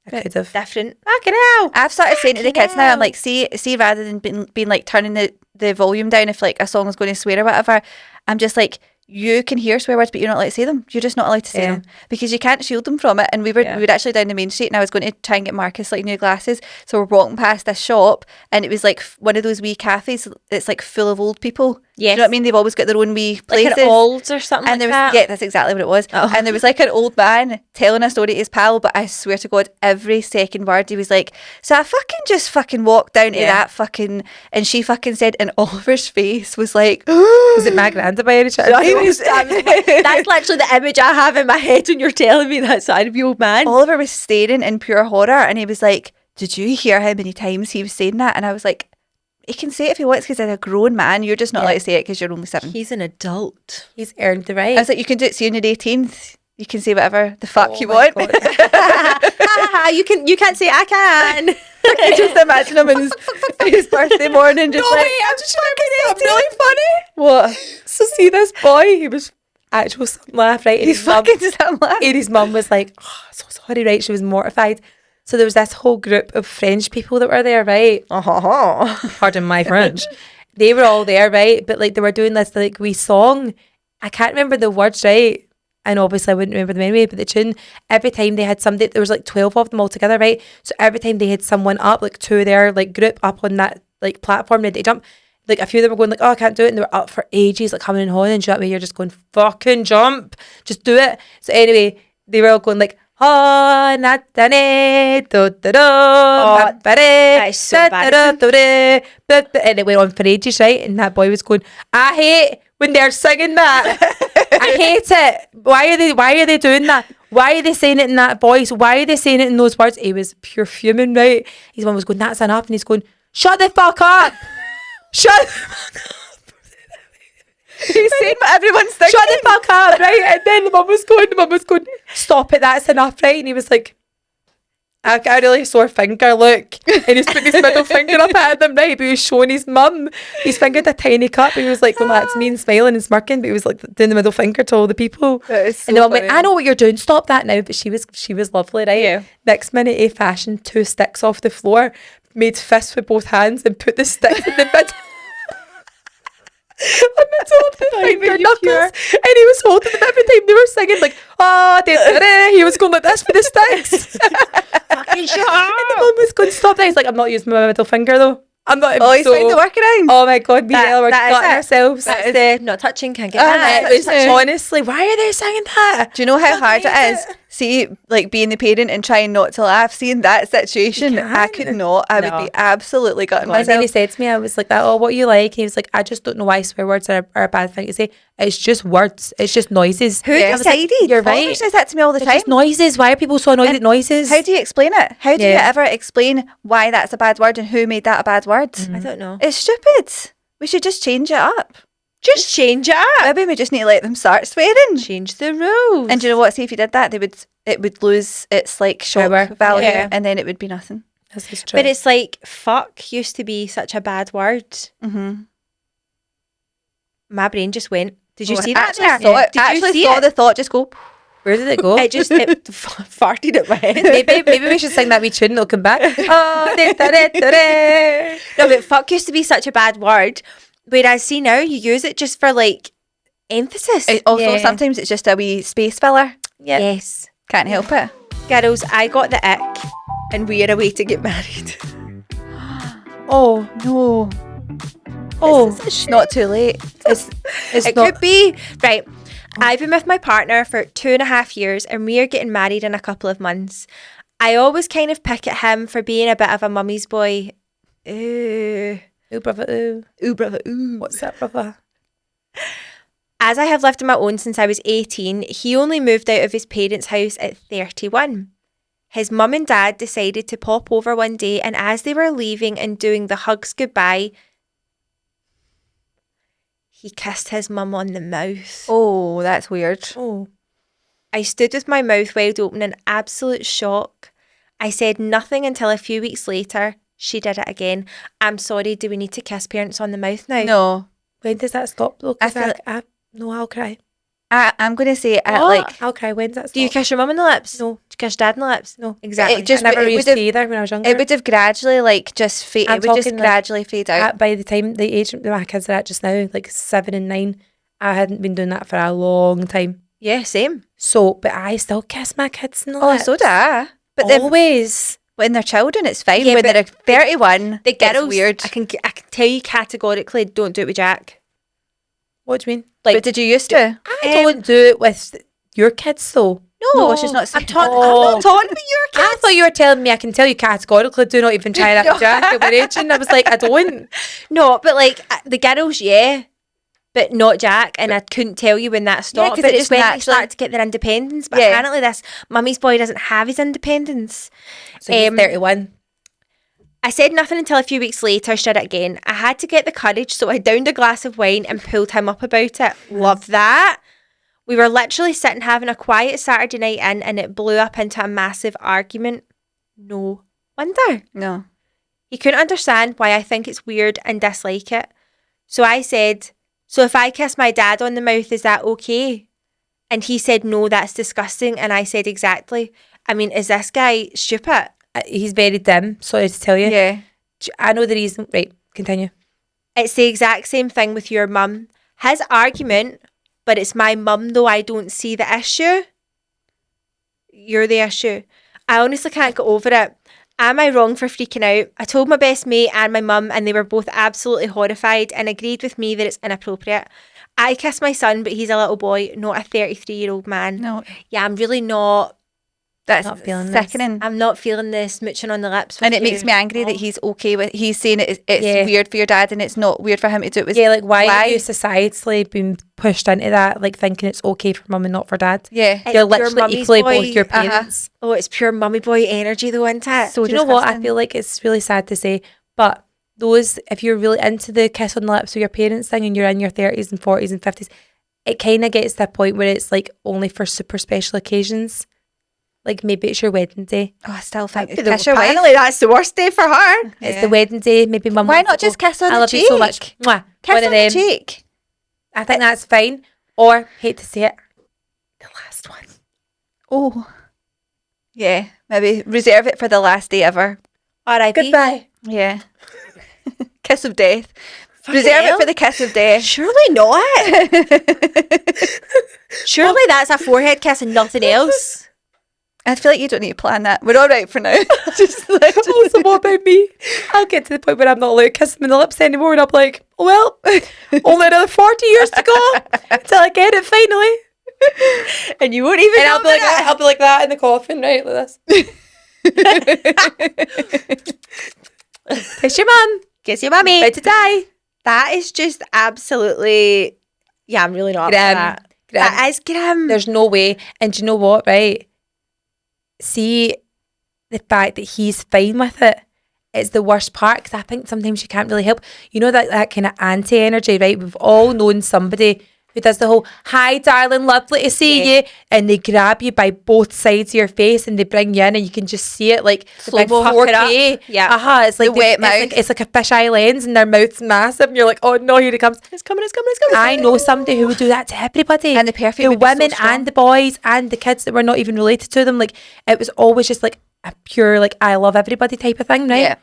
I could have. Different. Fucking hell. I've started saying to the kids now, I'm hell. like, see, rather than being like turning the volume down if like a song is going to swear or whatever, I'm just like, you can hear swear words, but you're not allowed to say them. You're just not allowed to say them because you can't shield them from it. And we were actually down the main street, and I was going to try and get Marcus like new glasses. So we're walking past this shop, and it was like one of those wee cafes. It's like full of old people. Yes. You know what I mean? They've always got their own wee places. Like an Olds or something And there was, that. yeah, that's exactly what it was. Oh. And there was like an old man telling a story to his pal, but I swear to God, every second word he was like, so I fucking walked down to that fucking, and she fucking said, and Oliver's face was like, Was it my granda by any chance? That's literally the image I have in my head when you're telling me that side of the old man. Oliver was staring in pure horror, and he was like, did you hear how many times he was saying that? And I was like, he can say it if he wants because he's a grown man. You're just not allowed to say it because you're only 7. He's an adult. He's earned the right. I was like, you can do it. See, on your 18th, you can say whatever the fuck you my want. God. You can't say I can. I just imagine him in his birthday morning, just No, like, wait, I'm just trying to something really funny. what? So see this boy, he was actual laugh, right? And He's his mum- fucking just laughing. and his mum was like, oh, so sorry, right? She was mortified. So there was this whole group of French people that were there, right? Pardon my French. They were all there, right? But like they were doing this like wee song. I can't remember the words, right? And obviously I wouldn't remember them anyway, but the tune, every time they had somebody, there was like 12 of them all together, right? So every time they had someone up, like 2 of their like group up on that like platform, ready to jump, like a few of them were going like, oh, I can't do it. And they were up for ages, like coming and hauling. And you know what I mean? You're just going, fucking jump. Just do it. So anyway, they were all going like, oh, natane, that is so bad. and it went on for ages, right? And that boy was going, I hate when they're singing that. I hate it. Why are they doing that? Why are they saying it in that voice? Why are they saying it in those words? He was pure fuming, right? His mum was going, that's enough. And he's going, shut the fuck up. Shut the fuck up. He's saying what everyone's thinking. Shut the fuck up, right? And then the mum was going, stop it, that's enough, right? And he was like, I got a really sore finger, look. And he's putting his middle finger up at them, right? But he was showing his mum. He's fingered a tiny cup. He was like, going back to me and smiling and smirking, but he was like doing the middle finger to all the people. That is so and the mum funny. went, I know what you're doing, stop that now. But she was lovely, right? Yeah. Next minute, he fashioned 2 sticks off the floor, made fists with both hands and put the sticks in the middle. On the top of the finger knuckles, and he was holding them every time they were singing like, oh, he was going like this for the sticks. Fucking shut And the mum was going, stop that. He's like, I'm not using my middle finger though. I'm not. Oh, he's found the workaround. Oh my God, me and Ella were gutting ourselves. That's the not touching, can't get Oh, that. It was honestly, why are they singing that? Do you know how hard it hate is? See, like being the parent and trying not to laugh, seeing that situation, I can't. could not. I would be absolutely gutting And then he myself. said to me, I was like, oh, what you like? And he was like, I just don't know why swear words are a bad thing to say. It's just words. It's just noises. Who Yeah. I was like, decided? You're Oliver right. says that to me all the It's time. just noises. Why are people so annoyed at noises? How do you explain it? How do you Yeah. ever explain why that's a bad word and who made that a bad word? I don't know. It's stupid. We should just change it up. Just change it up. Maybe we just need to let them start swearing. Change the rules. And do you know what? See, if you did that, it would lose its like shock Power. value, Yeah. and then it would be nothing. This is true. But it's like, fuck used to be such a bad word. Mm-hmm. My brain just went, did you Oh, see I that? actually there? saw it. Did I you actually see saw it? the thought just go. Where did it go? It farted at my head. maybe we should sing that wee tune and it'll come back. Oh, No, but fuck used to be such a bad word. Whereas see now, you use it just for like emphasis. Also, Yeah. sometimes it's just a wee space filler. Yeah. Yes. Can't help it. Girls, I got the ick and we're away to get married. Oh, No. oh. It's not too late. It's It not. could be. Right. I've been with my partner for 2.5 years and we are getting married in a couple of months. I always kind of pick at him for being a bit of a mummy's boy. Ooh. Ooh, brother, ooh. Ooh, brother, ooh. What's that, brother? As I have lived on my own since I was 18, he only moved out of his parents' house at 31. His mum and dad decided to pop over one day, and as they were leaving and doing the hugs goodbye, he kissed his mum on the mouth. Oh, that's weird. Oh. I stood with my mouth wide open in absolute shock. I said nothing until a few weeks later. She did it again. I'm sorry, do we need to kiss parents on the mouth now? No. When does that stop though? I 'Cause feel no, I'll cry. I'm going to say What? I'll cry. When does that stop? Do you kiss your mum on the lips? No. Do you kiss your dad on the lips? No. Exactly. It just- I never it used would to have- either when I was younger. it would have gradually like just fade. I'm It would just talking, like, gradually fade out. By the time the age that my kids are at just now, like 7 and 9, I hadn't been doing that for a long time. Yeah, same. So, but I still kiss my kids in the Oh, lips. so do I. But then Always. when they're children, it's fine. Yeah, when but they're 31, The girls, it's weird. I can tell you categorically, don't do it with Jack. What do you mean? Like, but did you used to? I don't do it with your kids though. No, she's not I'm, saying. I'm Oh. not talking about your I kids. thought you were telling me I can tell you categorically, do not even try that with Jack over age. And I was like, I don't. No, but like the girls, yeah, but not Jack. And I couldn't tell you when that stopped. 'cause but it it's just when they naturally- start to get their independence. But Yeah. apparently, this mummy's boy doesn't have his independence. So he's 31. I said nothing until a few weeks later. She did it again. I had to get the courage, so I downed a glass of wine and pulled him up about it. Love that. We were literally sitting having a quiet Saturday night in, and it blew up into a massive argument. No wonder. No. He couldn't understand why I think it's weird and dislike it. So I said, so if I kiss my dad on the mouth, is that okay? And he said, no, that's disgusting. And I said, exactly. I mean, is this guy stupid? He's very dim, sorry to tell you. Yeah. I know the reason. Right, continue. It's the exact same thing with your mum. His argument, but it's my mum though, I don't see the issue. You're the issue. I honestly can't get over it. Am I wrong for freaking out? I told my best mate and my mum and they were both absolutely horrified and agreed with me that it's inappropriate. I kiss my son, but he's a little boy, not a 33-year-old man. No. Yeah, I'm really not. That's Not feeling this. sickening. I'm not feeling the smooching on the lips. With And it you. makes me angry that he's okay with. He's saying it's Yeah. weird for your dad, and it's not weird for him to do it with. Yeah, like why are you societally being pushed into that, like thinking it's okay for mum and not for dad? Yeah. It's You're pure literally mummy's equally boy. both your parents. Oh, it's pure mummy boy energy though, isn't it? So Do you know what? I disgusting. feel like it's really sad to say, but those, if you're really into the kiss on the lips with your parents thing and you're in your 30s and 40s and 50s, it kind of gets to a point where it's like only for super special occasions. Like maybe it's your wedding day. Oh, I still think That'd be kiss your wife. apparently that's the worst day for her. It's Yeah. the wedding day. Maybe mum. Why wants not to go, just kiss on I the love you so much. cheek? Mwah. Kiss One on of the them. cheek. I think that's fine. Or hate to say it, the last one. Oh. Yeah. Maybe reserve it for the last day ever. R.I.P. Goodbye. Yeah. Kiss of death. Reserve hell. it for the kiss of death. Surely not. Surely that's a forehead kiss and nothing else. I feel like you don't need to plan that. We're all right for now. Also, what about me? I'll get to the point where I'm not allowed to kiss them in the lips anymore, and I'm like, well, only another 40 years to go until I get it finally. And you won't even And know I'll be like about it. I'll be like that in the coffin, right, like this. Kiss your mum. Kiss your mummy. About to die. That is just absolutely, yeah, I'm really not up for Grim. that. Grim. That is grim. There's no way. And do you know what, right? See, the fact that he's fine with it is the worst part, because I think sometimes you can't really help. You know that kind of anti-energy, right? We've all known somebody who does the whole, hi darling, lovely to see you, and they grab you by both sides of your face and they bring you in and you can just see it like Slow-mo, big pucker it up. 4K. Yeah. It's like The wet mouth. It's like a fisheye lens and their mouth's massive and you're like, oh no, here it comes. It's coming, it's coming, it's coming. I know somebody who would do that to everybody. And the perfume The would be so women strong. and the boys and the kids that were not even related to them. Like, it was always just like a pure, like, I love everybody type of thing, right? Yeah.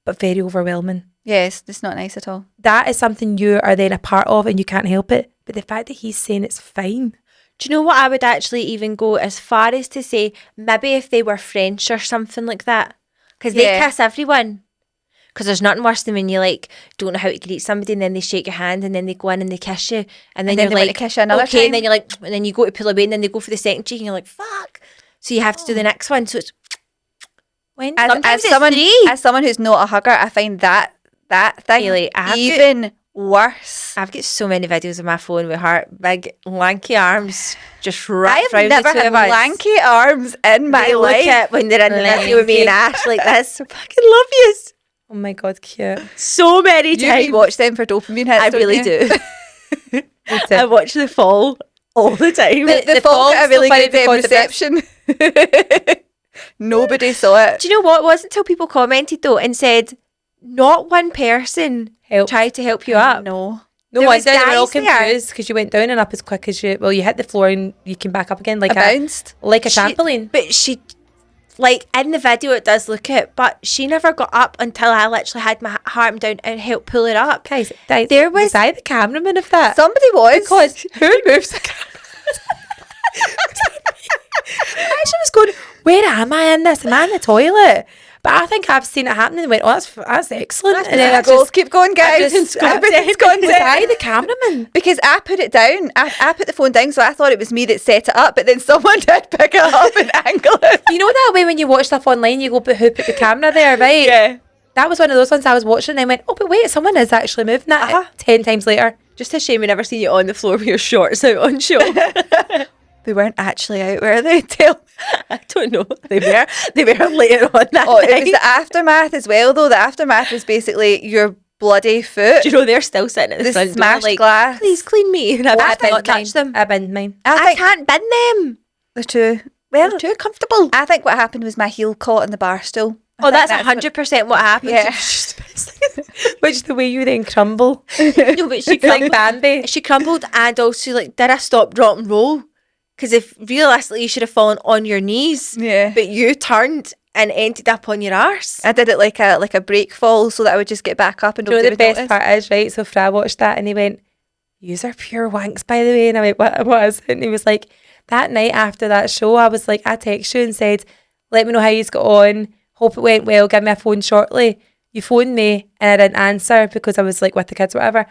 But very overwhelming. Yes, it's not nice at all. That is something you are then a part of and you can't help it. But the fact that he's saying it's fine. Do you know what I would actually even go as far as to say maybe if they were French or something like that? Because they Yeah. kiss everyone. Because there's nothing worse than when you like don't know how to greet somebody and then they shake your hand and then they go in and they kiss you and then then you're they want like, to kiss you another okay, time. and then you're like, and then you go to pull away and then they go for the second cheek and you're like, fuck. So you have to do the next one. So it's when sometimes it's three. As someone who's not a hugger, I find that thing Hayley, even worse. I've got so many videos on my phone with her big lanky arms just wrapped I've around never the two had of us. lanky arms in my They look life. at when they're in the video with me and Ash like this. I fucking love you Oh my God, cute. so many You times. watch them for dopamine hits. I don't really you? do. I watch The Fall all the time. The fall got a really funny good because reception. Nobody saw it. Do you know what? It wasn't until people commented though and said, not one person tried to help you up. No. No There wonder was they were all guys there. confused because you went down and up as quick as you hit the floor and you came back up again like I bounced. like a She- trampoline. But she, like in the video, it does look it, but she never got up until I literally had my arm down and helped pull it up. Guys, There was- I the cameraman of that? Somebody was. Because who moves the camera? I actually was going, where am I in this? Am I in the toilet? But I think I've seen it happen and went, oh, that's excellent. And then I Goals. just, Keep going, guys. Everything's gone was I the cameraman? Because I put it down. I put the phone down, so I thought it was me that set it up, but then someone did pick it up and angle it. You know that way when you watch stuff online, you go, but who put the camera there, right? Yeah. That was one of those ones I was watching and I went, oh, but wait, someone is actually moving that 10 times later. Just a shame we never seen you on the floor with your shorts out on show. They weren't actually out, were they? Tell. I don't know. They were later on that Oh, night. it was the aftermath as well, though. The aftermath was basically your bloody foot. Do you know they're still sitting at the The front door smashed like, glass. please clean me. And I've I just not binned touched mine. them. I binned mine. I I think can't bin them. they're too. They're Well, too comfortable. I think what happened was my heel caught in the bar stool. Oh, that's what- 100% what happened. Yeah. Which the way you then crumble. No, but she It's like crumbled. Bambi. She crumbled and also like did I stop, drop and roll? Because if realistically you should have fallen on your knees, Yeah. but you turned and ended up on your arse. I did it like a break fall so that I would just get back up and Do you know nobody the would best notice. part is, right? So Fra watched that and he went, "Yous are pure wanks, by the way." And I went, what is it? And he was like, that night after that show, I was like, I text you and said, let me know how you's got on. Hope it went well. Give me a phone shortly. You phoned me and I didn't answer because I was like with the kids or whatever.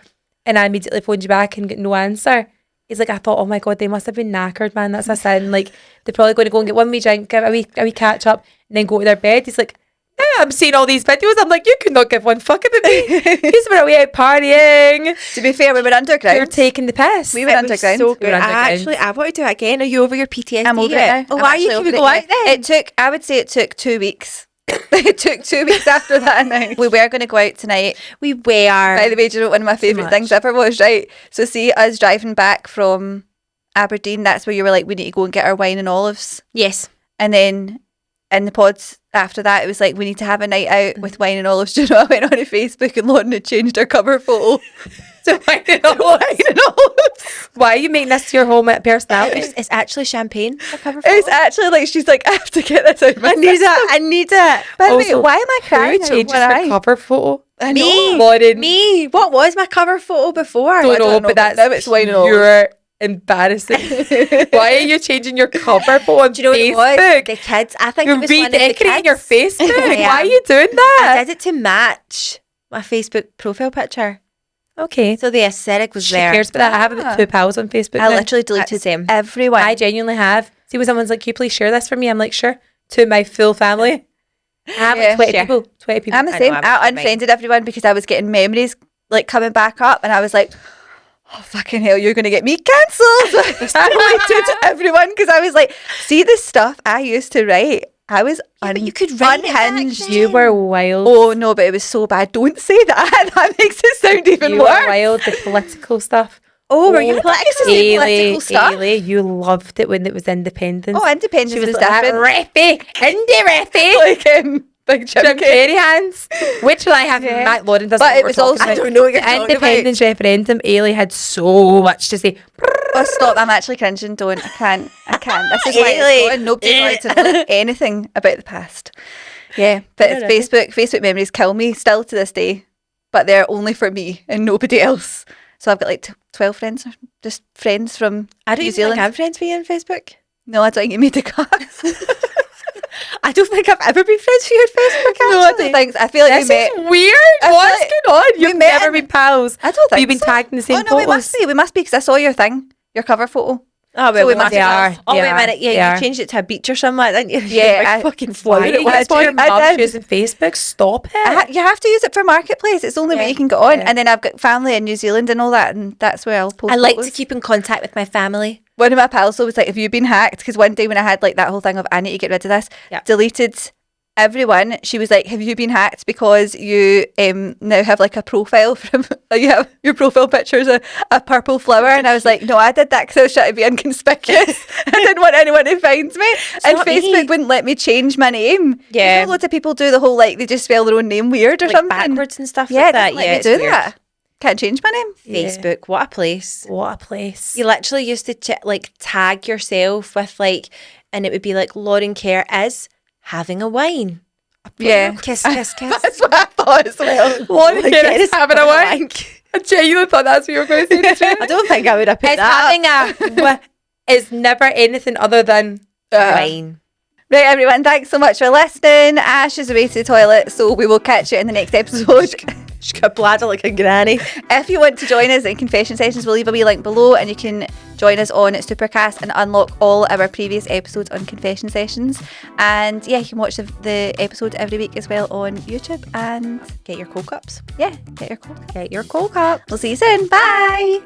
And I immediately phoned you back and got no answer. He's like, I thought, oh my God, they must have been knackered, man. That's a sin. Like, they're probably going to go and get one wee drink, give a wee catch up, and then go to their bed. He's like, now I'm seeing all these videos. I'm like, you could not give one fuck about me. He's been away out partying. To be fair, we were underground. You're taking the piss. We were It was underground. so We good. were underground. I want to do it again. Are you over your PTSD? I'm over it yet? now. Oh, I'm why are you actually keeping over going it out now. then? I would say it took 2 weeks. It took 2 weeks after that now. We were going to go out tonight. We were. By the way, do you know what one of my favourite much. things ever was, right? So see us driving back from Aberdeen, that's where you were like, we need to go and get our wine and olives. Yes. And then in the pods after that, it was like, we need to have a night out with wine and olives. Do you know, I went on to Facebook and Lauren had changed her cover photo to wine and olives. Why are you making this your whole personality? It's actually champagne. The cover It's photo. actually like, she's like, I have to get this out of my I need system. it. I need it. By the way, Also, why am I crying? Who changes When her I- cover photo? I Me. know. Lauren. Me. What was my cover photo before? Don't know, know, but but that's now it's wine and olives. pure embarrassing. Why are you changing your cover photo on Do you know Facebook? what it was? The kids. I think You're it was one of the redecorating your kids. Facebook. I Why are am. you doing I that? did it to match my Facebook profile picture. Okay. So the aesthetic was She there. cares about that. I have about 2 pals on Facebook. I now. literally deleted them. Everyone. I genuinely have. See when someone's like, "Can you please share this for me?" I'm like, "Sure." To my full family. I have Yeah, like 20 share. people. 20 people. I'm the I same. know, I'm I the same, unfriended everyone because I was getting memories like coming back up, and I was like, "Oh fucking hell, you're gonna get me cancelled!" I deleted everyone because I was like, "See the stuff I used to write. I was but you could write it back unhinged." then. You were wild. Oh no, but it was so bad. Don't say that. That makes it sound even You were worse. wild. The political stuff. Oh, were you I political? used to say political stuff. Ailey, you loved it when it was independence. Oh, independence she was, was like, different. "Rappy, indie rappy." Like Big Jim Jim Carrey. Carrey hands. Which will I have? Yeah. Matt Lauren doesn't But know it what was we're also- talking I about. don't know what you're The talking independence referendum. Ailey had so much to say. Oh, stop. I'm actually cringing. Don't. I can't. This is why Ailey. it's on. Nobody's allowed to know anything about the past. Yeah, but it's Facebook memories kill me still to this day, but they're only for me and nobody else. So I've got like 12 friends, just friends from I don't New even Zealand. think I'm friends with you on Facebook. No, I don't think you made the cut. I don't think I've ever been friends with you on Facebook, No, I actually. don't think so. I feel like This we met. is weird. I feel What's like going on? we You've met never in- been pals. I don't think We've been so. tagged in the same Oh no, photos. we must be because I saw your thing, your cover photo. Oh, So we well, must They be are. pals. Oh, They wait a are. minute. They Yeah, are. you changed it to a beach or something like that, didn't you? Yeah, Like, I- fucking Why flooded did it you with guys put your I mum's did. using Facebook? Stop it. You have to use it for Marketplace. It's the only way Yeah. you can get on. Yeah. And then I've got family in New Zealand and all that, and that's where I'll post. I like to photos. keep in contact with my family. One of my pals though was like, "Have you been hacked?" Because one day when I had like that whole thing of I need to get rid of this, Yeah. deleted everyone. She was like, "Have you been hacked because you now have like a profile from you have your profile picture is a purple flower?" And I was like, "No, I did that because I was trying to be inconspicuous. I didn't want anyone to find me." And not Facebook me. wouldn't let me change my name. Yeah. You know, loads of people do the whole like they just spell their own name weird or Like something. backwards and stuff Yeah, like it that. doesn't let Yeah, me it's do weird. that. Can't change my name. Yeah. Facebook, what a place. What a place. You literally used to like tag yourself with like, and it would be like Lauren Kerr is having a wine. Yeah. Kiss, kiss, kiss. That's what I thought as well. Lauren Like, Kerr it is is having a wank. I genuinely thought that's what you were going to say. I don't think I would have put It's that having a is never anything other than wine. Right, everyone, thanks so much for listening. Ash is away to the toilet, so we will catch you in the next episode. She's got a bladder like a granny. If you want to join us in Confession Sessions, we'll leave a wee link below and you can join us on Supercast and unlock all our previous episodes on Confession Sessions. And yeah, you can watch the episode every week as well on YouTube. And Get your cold cups. yeah, get your call. Get your cold cup. We'll see you soon. Bye.